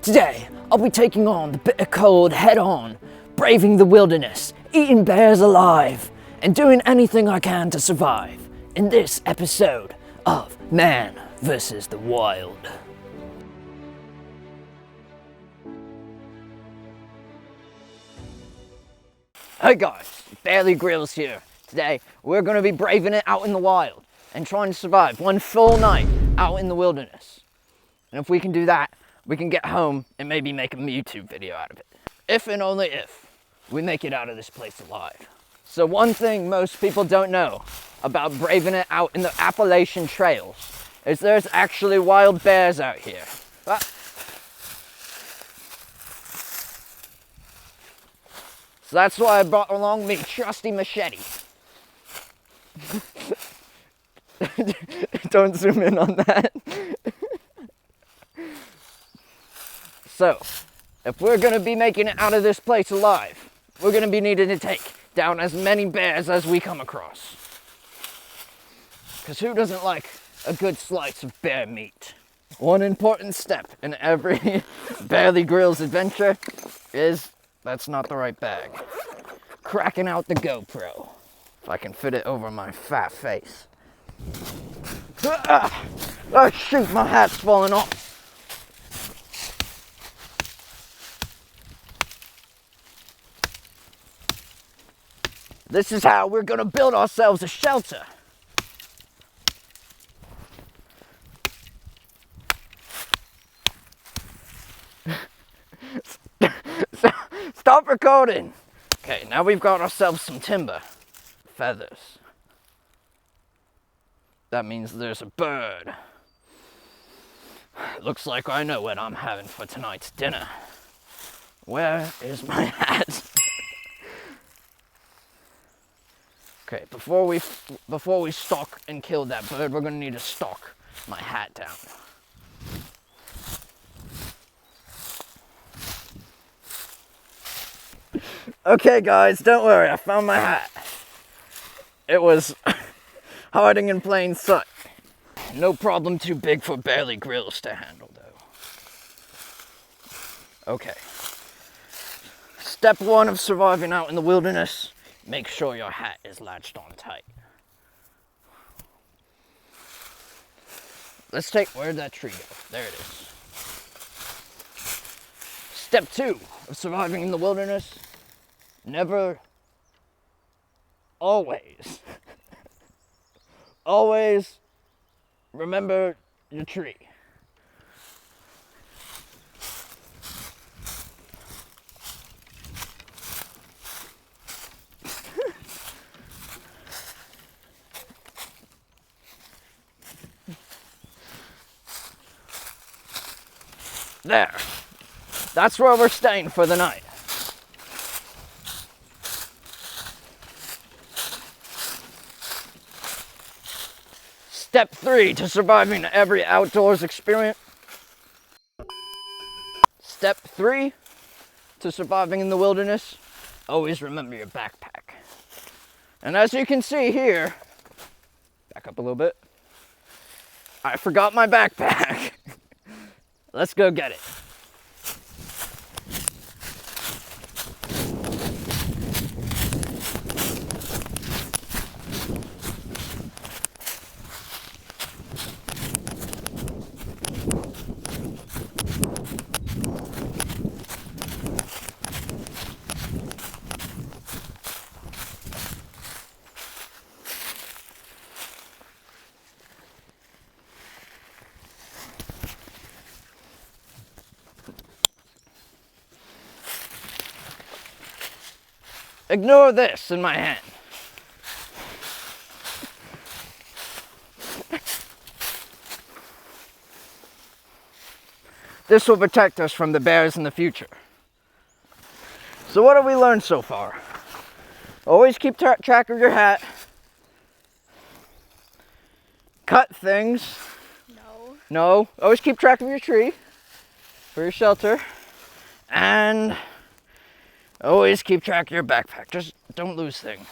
Today, I'll be taking on the bitter cold head on, braving the wilderness, eating bears alive, and doing anything I can to survive in this episode of Man vs. the Wild. Hey guys, Barely Grills here. Today, we're going to be braving it out in the wild and trying to survive one full night out in the wilderness. And if we can do that, we can get home and maybe make a YouTube video out of it. If and only if we make it out of this place alive. So one thing most people don't know about braving it out in the Appalachian trails is there's actually wild bears out here. So that's why I brought along me trusty machete. Don't zoom in on that. So, if we're gonna be making it out of this place alive, we're gonna be needing to take down as many bears as we come across. Because who doesn't like a good slice of bear meat? One important step in every Barely Grills adventure is, that's not the right bag, cracking out the GoPro. If I can fit it over my fat face. Oh shoot, my hat's falling off. This is how we're gonna build ourselves a shelter. Stop recording. Okay, now we've got ourselves some timber. Feathers. That means there's a bird. Looks like I know what I'm having for tonight's dinner. Where is my hat? Okay, before we stalk and kill that bird, we're gonna need to stalk my hat down. Okay guys, don't worry, I found my hat. It was hiding in plain sight. No problem too big for Barely Grills to handle though. Okay. Step one of surviving out in the wilderness, make sure your hat is latched on tight. Let's take, where'd that tree go? There it is. Step two of surviving in the wilderness, never, always remember your tree. There. That's where we're staying for the night. Step three to surviving every outdoors experience. Step three to surviving in the wilderness, always remember your backpack. And as you can see here, back up a little bit, I forgot my backpack. Let's go get it. Ignore this in my hand. This will protect us from the bears in the future. So what have we learned so far? Always keep track of your hat. Cut things. No. Always keep track of your tree for your shelter. And always keep track of your backpack. Just don't lose things.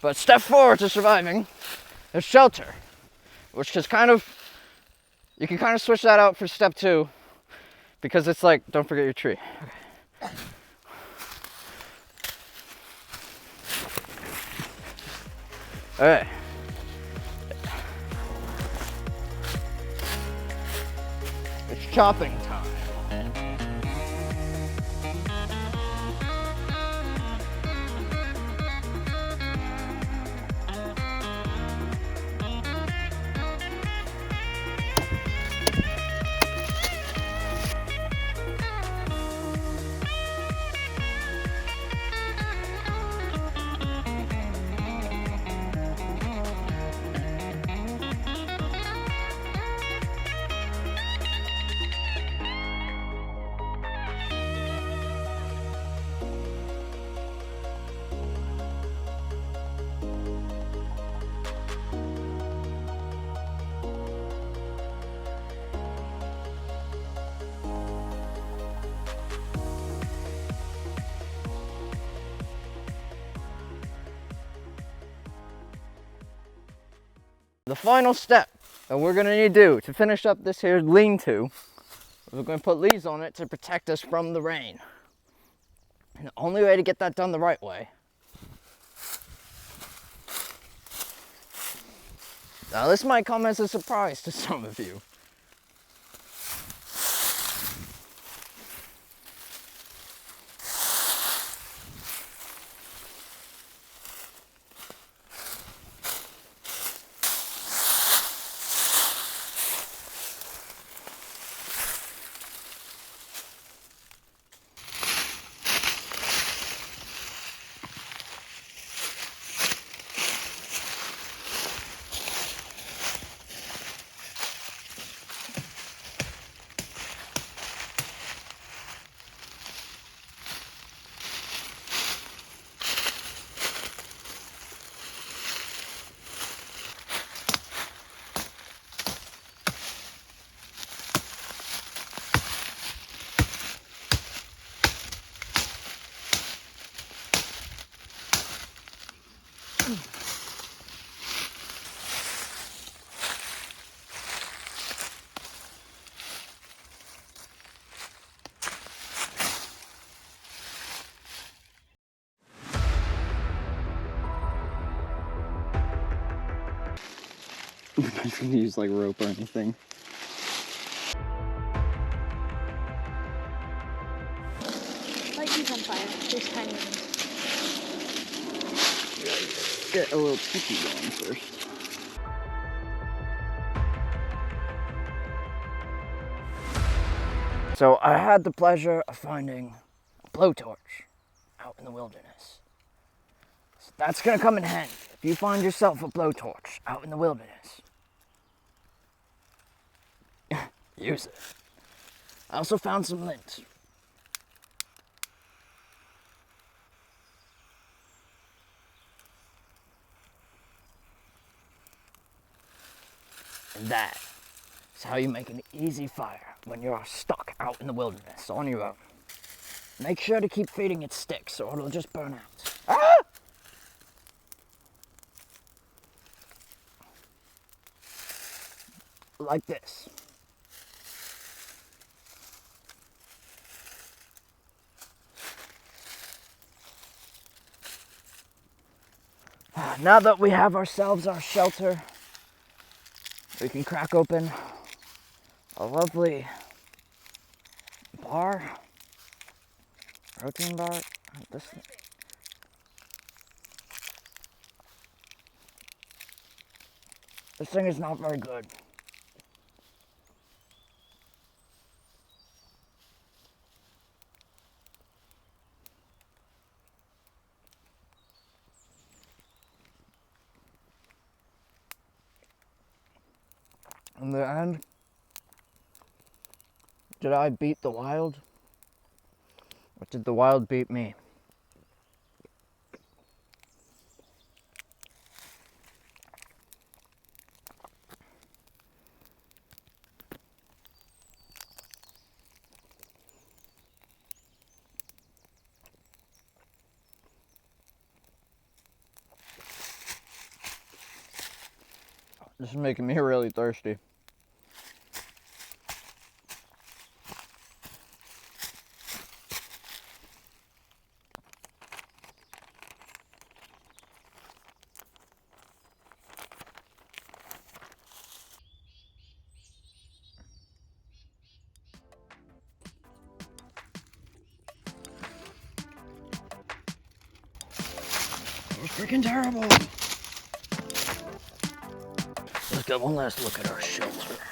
But step 4 to surviving is shelter, which is kind of, you can kind of switch that out for step 2. Because it's like, don't forget your tree. Okay. All right. It's chopping time. The final step that we're gonna need to do to finish up this here lean-to, we're gonna put leaves on it to protect us from the rain. And the only way to get that done the right way. Now this might come as a surprise to some of you. I'm not gonna use like rope or anything. Light these on fire. There's tiny ones. Get a little picky going first. So I had the pleasure of finding a blowtorch out in the wilderness. So that's gonna come in handy if you find yourself a blowtorch out in the wilderness. Use it. I also found some lint. And that is how you make an easy fire when you're stuck out in the wilderness on your own. Make sure to keep feeding it sticks or it'll just burn out. Ah! Like this. Now that we have ourselves our shelter, we can crack open a lovely bar, protein bar. This thing is not very good. In the end, did I beat the wild? Or did the wild beat me? This is making me really thirsty. freaking terrible. Let's get one last look at our shelter.